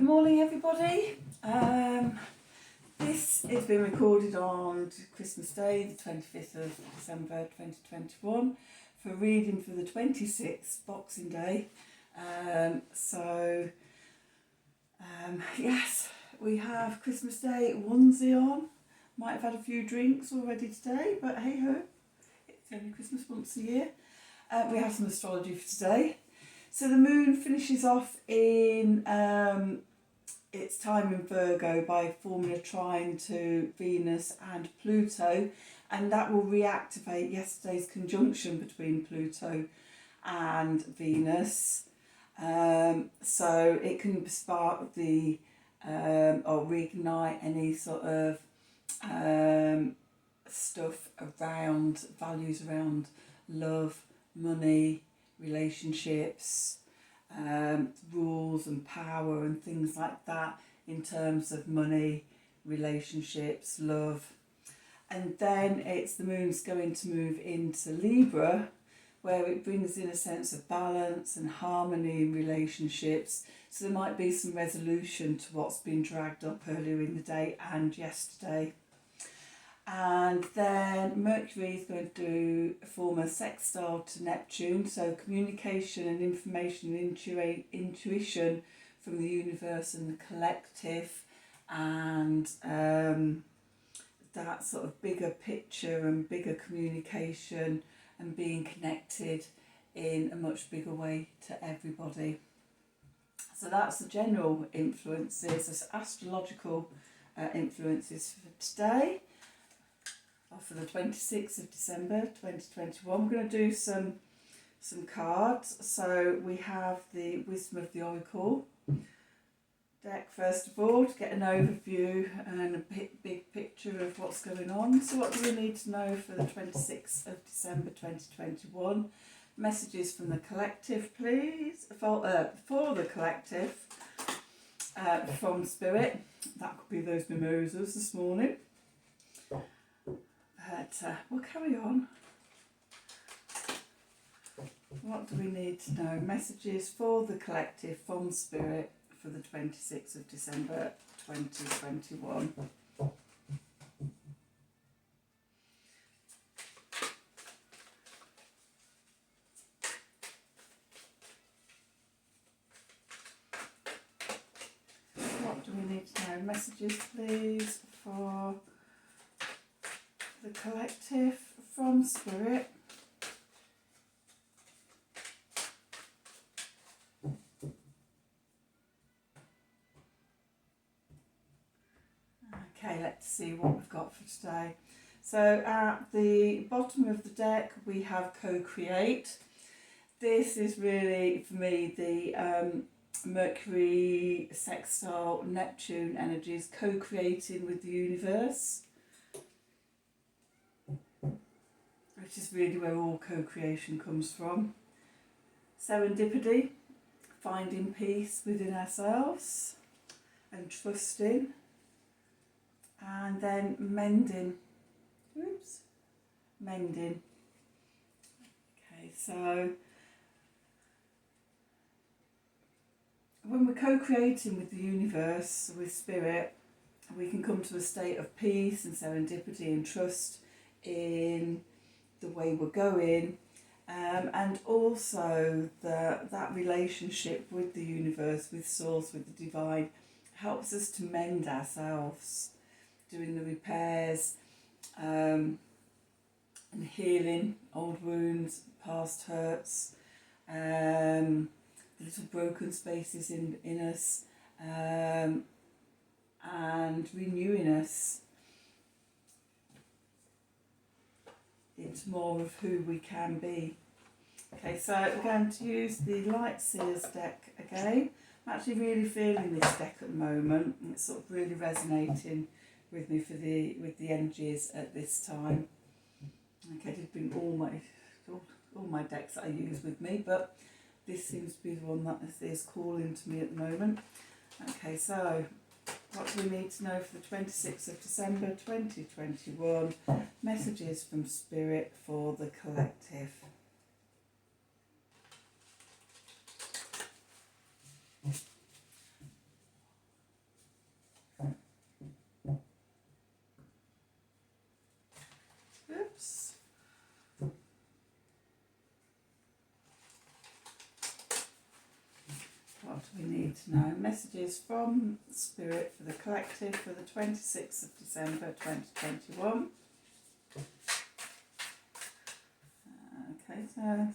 morning, everybody. This is being recorded on Christmas Day, the 25th of December 2021, for reading for the 26th, Boxing Day. Yes, we have Christmas Day onesie on. Might have had a few drinks already today, but hey ho, it's only Christmas once a year. We have some astrology for today. So the moon finishes off in its time in Virgo by forming a trine to Venus and Pluto, and that will reactivate yesterday's conjunction between Pluto and Venus. So it can spark the or reignite any sort of stuff around values around love, money, relationships, rules and power and things like that in terms of money, relationships, love. And then it's the moon's going to move into Libra, where it brings in a sense of balance and harmony in relationships. So there might be some resolution to what's been dragged up earlier in the day and yesterday. And then Mercury is going to form a sextile to Neptune, so communication and information and intuition from the universe and the collective, and that sort of bigger picture and bigger communication and being connected in a much bigger way to everybody. So that's the general influences, as astrological influences for today. For the 26th of December 2021, we're going to do some cards. So we have the Wisdom of the Oracle deck first of all, to get an overview and a big picture of what's going on. So what do we need to know for the 26th of December 2021? Messages from the collective, please, for the collective, from Spirit. That could be those mimosas this morning. But we'll carry on. What do we need to know? Messages for the collective from Spirit for the 26th of December 2021. What do we need to know? Messages, please, for the collective from Spirit. Okay, let's see what we've got for today. So at the bottom of the deck we have co-create. This is really, for me, the Mercury sextile Neptune energies, co-creating with the universe, which is really where all co-creation comes from. Serendipity, finding peace within ourselves and trusting, and then mending. Mending. Okay, so when we're co-creating with the universe, with Spirit, we can come to a state of peace and serendipity and trust in the way we're going, and also that relationship with the universe, with Source, with the Divine, helps us to mend ourselves, doing the repairs and healing old wounds, past hurts, the little broken spaces in us, and renewing us into more of who we can be. Okay, so we're going to use the Light Seers deck again. I'm actually really feeling this deck at the moment, and it's sort of really resonating with me with the energies at this time. Okay, I did bring all my decks that I use with me, but this seems to be the one that is calling to me at the moment. Okay, so what do we need to know for the 26th of December 2021? Messages from Spirit for the collective. need to know. Messages from Spirit for the collective for the 26th of December 2021. Okay, so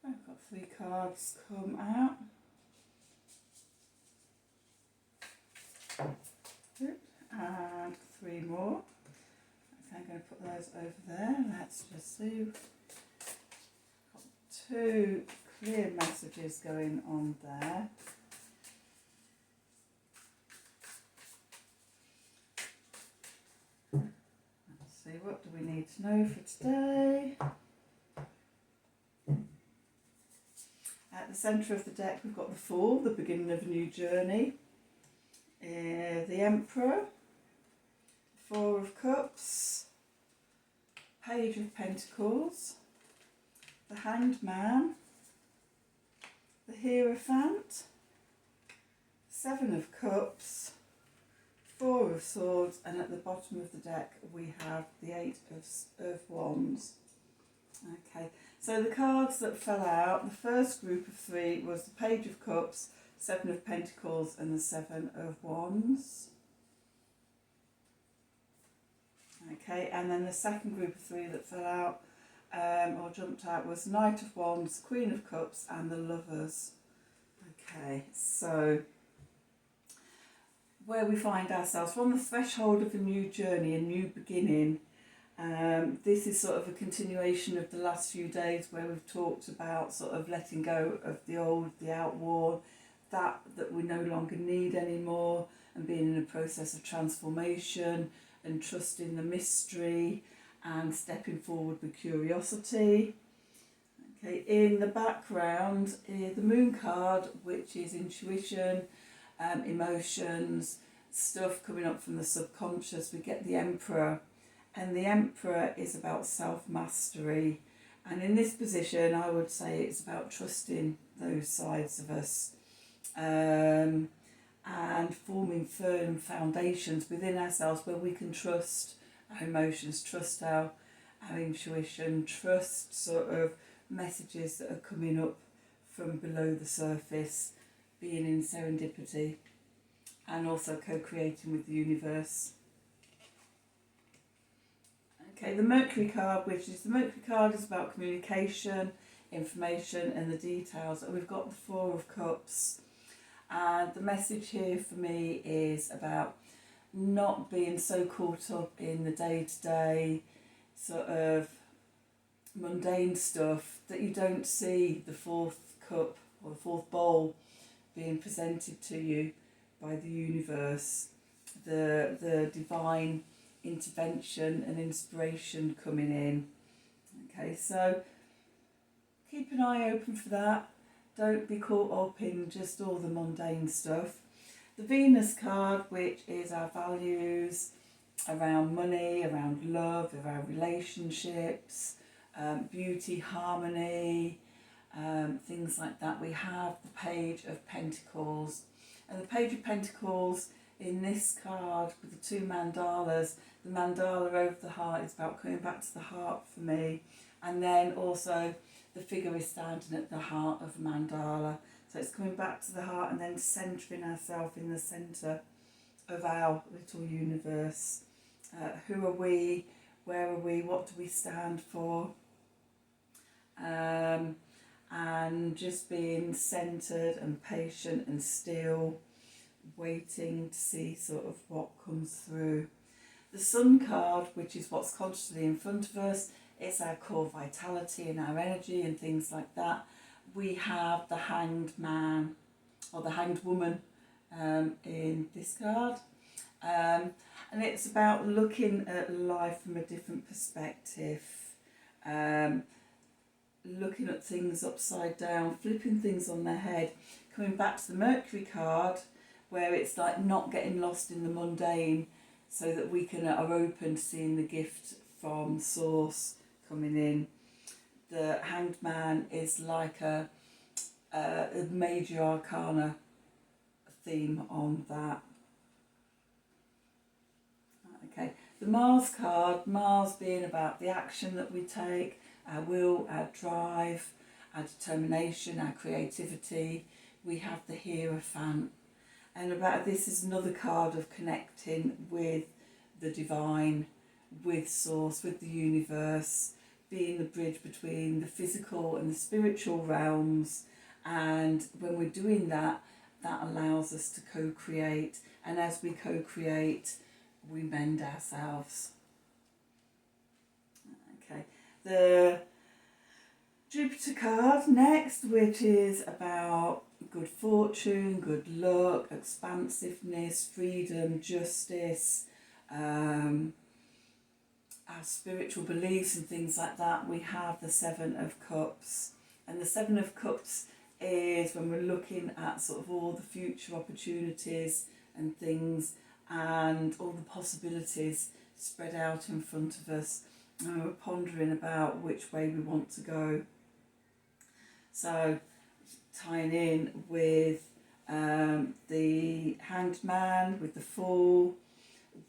I've got 3 cards come out. Good. And 3 more. Okay, I'm going to put those over there. Let's just see. Got 2 clear messages going on there. Let's see, what do we need to know for today? At the centre of the deck we've got the Fool, the beginning of a new journey. The Emperor, 4 of Cups, Page of Pentacles, the Hanged Man, the Hierophant, 7 of Cups, 4 of Swords, and at the bottom of the deck we have the 8 of Wands. Okay, so the cards that fell out, the first group of 3 was the Page of Cups, 7 of Pentacles and the 7 of Wands. Okay, and then the second group of 3 that fell out or jumped out was Knight of Wands, Queen of Cups and the Lovers. Okay, so where we find ourselves, we're on the threshold of a new journey, a new beginning. This is sort of a continuation of the last few days where we've talked about sort of letting go of the old, the outworn, that we no longer need anymore, and being in a process of transformation and trusting the mystery and stepping forward with curiosity. Okay, in the background is the Moon card, which is intuition, emotions, stuff coming up from the subconscious. We get the Emperor, and the Emperor is about self-mastery, and in this position I would say it's about trusting those sides of us, and forming firm foundations within ourselves where we can trust our emotions, trust our intuition, trust sort of messages that are coming up from below the surface, being in serendipity and also co-creating with the universe. Okay, the Mercury card, which is the Mercury card, is about communication, information and the details. And we've got the 4 of Cups. And the message here for me is about not being so caught up in the day-to-day sort of mundane stuff that you don't see the 4th cup or the 4th bowl being presented to you by the universe, the divine intervention and inspiration coming in. Okay, so keep an eye open for that. Don't be caught up in just all the mundane stuff. The Venus card, which is our values around money, around love, around relationships, beauty, harmony, things like that. We have the Page of Pentacles. And the Page of Pentacles in this card with the 2 mandalas, the mandala over the heart is about coming back to the heart for me. And then also the figure is standing at the heart of a mandala. So it's coming back to the heart and then centering ourselves in the centre of our little universe. Who are we? Where are we? What do we stand for? And just being centred and patient and still, waiting to see sort of what comes through. The Sun card, which is what's consciously in front of us, it's our core vitality and our energy and things like that. We have the Hanged Man or the Hanged Woman in this card. And it's about looking at life from a different perspective, looking at things upside down, flipping things on their head, coming back to the Mercury card where it's like not getting lost in the mundane so that we are open to seeing the gift from source coming in. The Hanged Man is like a major arcana theme on that. Okay, the Mars card, Mars being about the action that we take, our will, our drive, our determination, our creativity, we have the Hierophant. And about this is another card of connecting with the divine, with source, with the universe, being the bridge between the physical and the spiritual realms. And when we're doing that, that allows us to co-create. And as we co-create, we mend ourselves. Okay, the Jupiter card next, which is about good fortune, good luck, expansiveness, freedom, justice, our spiritual beliefs and things like that. We have the Seven of Cups. And the Seven of Cups is when we're looking at sort of all the future opportunities and things and all the possibilities spread out in front of us. And we're pondering about which way we want to go. So tying in with the Hanged Man, with the Fool,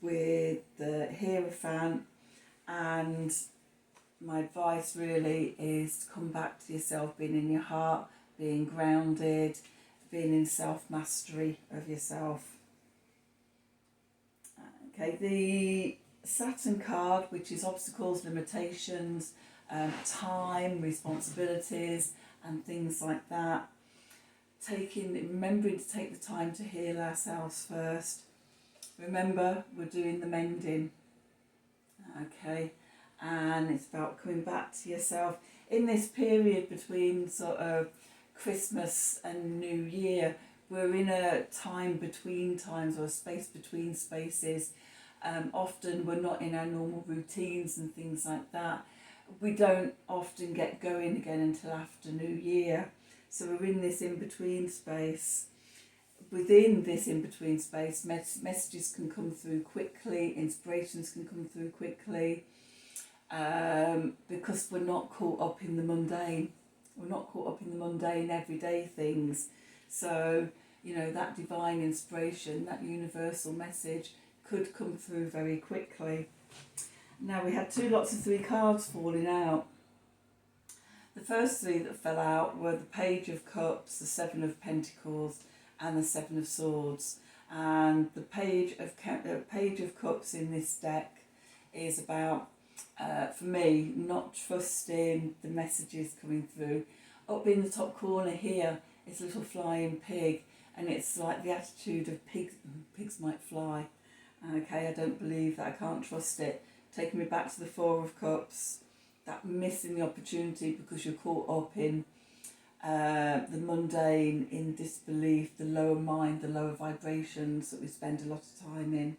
with the Hierophant, and my advice really is to come back to yourself, being in your heart, being grounded, being in self-mastery of yourself. Okay, the Saturn card, which is obstacles, limitations, time, responsibilities, and things like that. Remembering to take the time to heal ourselves first. Remember, we're doing the mending. Okay, and it's about coming back to yourself in this period between sort of Christmas and New Year. We're in a time between times, or a space between spaces. Often we're not in our normal routines and things like that. We don't often get going again until after New Year. So we're in this in-between space. Within this in-between space, messages can come through quickly, inspirations can come through quickly, because we're not caught up in the mundane. We're not caught up in the mundane everyday things. So, that divine inspiration, that universal message could come through very quickly. Now, we had two lots of 3 cards falling out. The first 3 that fell out were the Page of Cups, the Seven of Pentacles, and the Seven of Swords. And the Page of Cups in this deck is about, for me, not trusting the messages coming through. Up in the top corner here is a little flying pig, and it's like the attitude of pigs might fly. Okay, I don't believe that, I can't trust it. Taking me back to the 4 of Cups, that missing the opportunity because you're caught up in the mundane, in disbelief, the lower mind, the lower vibrations that we spend a lot of time in.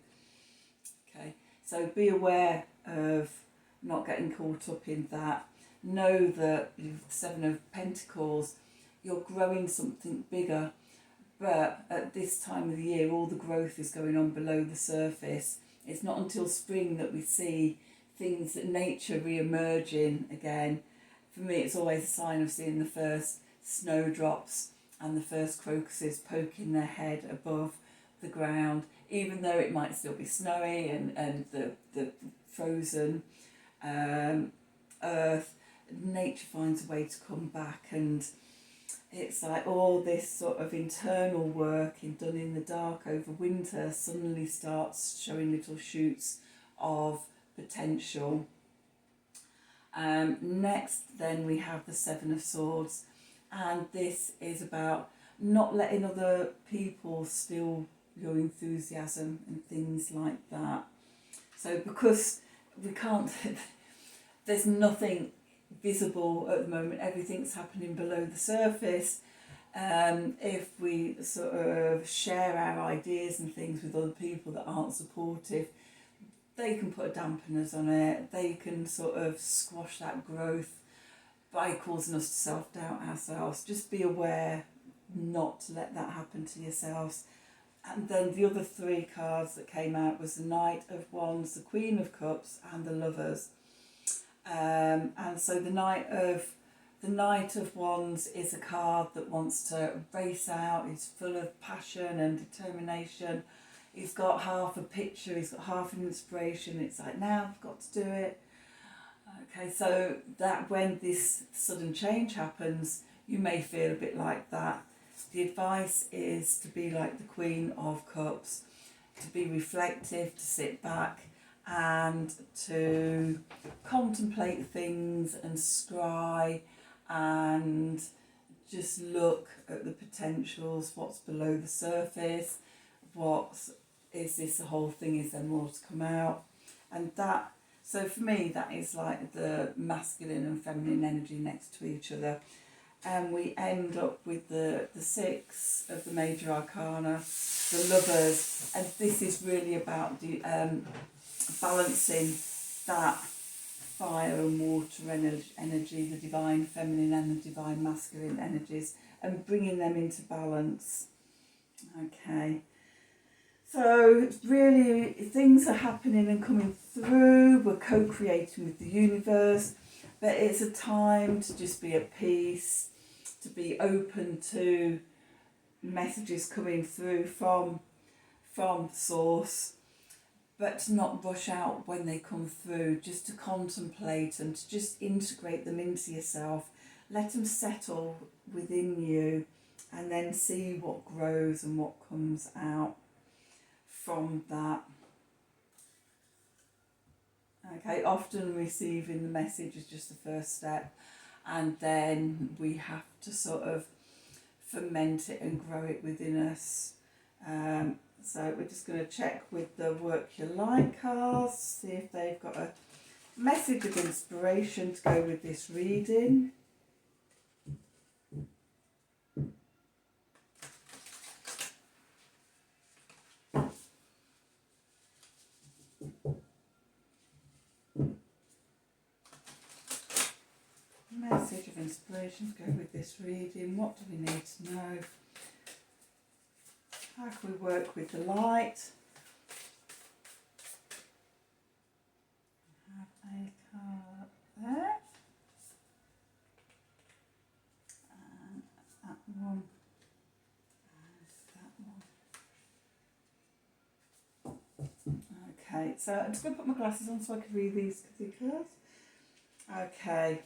Okay, so be aware of not getting caught up in that. Know that with the 7 of Pentacles, you're growing something bigger, but at this time of the year, all the growth is going on below the surface. It's not until spring that we see things that nature re-emerging again. For me, it's always a sign of seeing the first snowdrops and the first crocuses poking their head above the ground, even though it might still be snowy and the frozen earth. Nature finds a way to come back, and it's like all this sort of internal work done in the dark over winter suddenly starts showing little shoots of potential. Next then we have the 7 of Swords, and this is about not letting other people steal your enthusiasm and things like that. So because we can't, there's nothing visible at the moment, everything's happening below the surface. If we sort of share our ideas and things with other people that aren't supportive, they can put dampeners on it, they can sort of squash that growth by causing us to self-doubt ourselves. Just be aware not to let that happen to yourselves. And then the other 3 cards that came out was the Knight of Wands, the Queen of Cups, and the Lovers. And so the Knight of Wands is a card that wants to race out, is full of passion and determination. He's got half a picture, he's got half an inspiration. It's like, now I've got to do it. Okay, so that when this sudden change happens, you may feel a bit like that. The advice is to be like the Queen of Cups, to be reflective, to sit back and to contemplate things and scry and just look at the potentials, what's below the surface, what is this, the whole thing, is there more to come out? And that, so for me, that is like the masculine and feminine energy next to each other. And we end up with the six of the major arcana, the Lovers, and this is really about the balancing that fire and water energy, the divine feminine and the divine masculine energies, and bringing them into balance. Okay, so really things are happening and coming through, we're co-creating with the universe, but it's a time to just be at peace, to be open to messages coming through from source, but to not rush out when they come through, just to contemplate and to just integrate them into yourself, let them settle within you, and then see what grows and what comes out from that. Okay, often receiving the message is just the first step, and then we have to sort of ferment it and grow it within us. So we're just going to check with the Work Your Light cards, see if they've got a message of inspiration to go with this reading. Message of inspiration to go with this reading. What do we need to know? How can we work with the light? Have a card there. And that one. And that one. Okay, so I'm just going to put my glasses on so I can read these cards. Okay.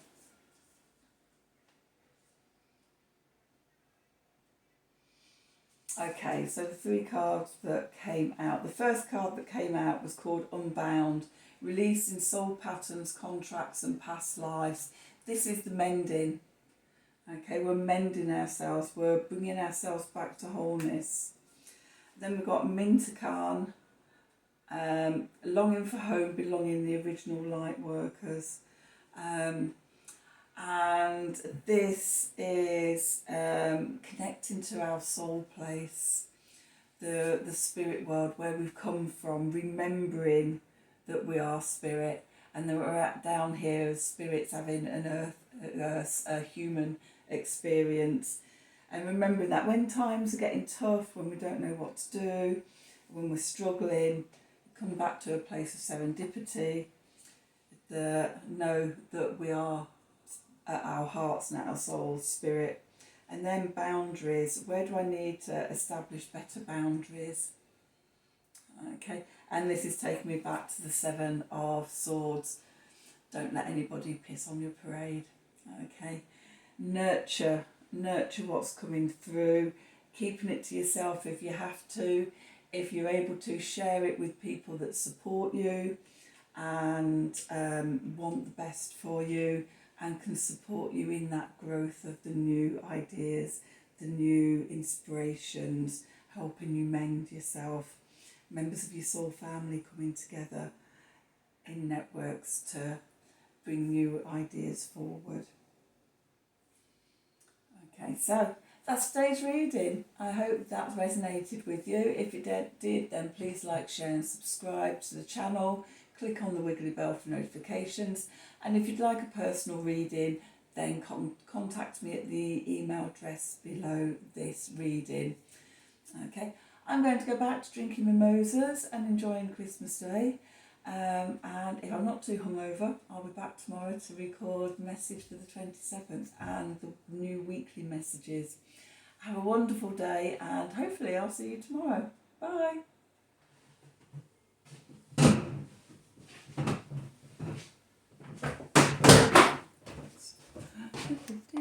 Okay, so the three cards that came out. The first card that came out was called Unbound, releasing soul patterns, contracts and past lives. This is the mending. Okay, we're mending ourselves. We're bringing ourselves back to wholeness. Then we've got Mintakan, longing for home, belonging, the original light workers. And this is connecting to our soul place, the spirit world, where we've come from, remembering that we are spirit and that we're down here as spirits having an a human experience, and remembering that when times are getting tough, when we don't know what to do, when we're struggling, come back to a place of serendipity, know that we are at our hearts and our souls, spirit. And then boundaries. Where do I need to establish better boundaries? Okay, and this is taking me back to the Seven of Swords. Don't let anybody piss on your parade. Okay, nurture what's coming through, keeping it to yourself if you have to. If you're able to, share it with people that support you and want the best for you and can support you in that growth of the new ideas, the new inspirations, helping you mend yourself. Members of your soul family coming together in networks to bring new ideas forward. Okay, so that's today's reading. I hope that resonated with you. If it did, then please like, share and subscribe to the channel. Click on the wiggly bell for notifications. And if you'd like a personal reading, then contact me at the email address below this reading. Okay, I'm going to go back to drinking mimosas and enjoying Christmas Day. And if I'm not too hungover, I'll be back tomorrow to record message for the 27th and the new weekly messages. Have a wonderful day and hopefully I'll see you tomorrow. Bye.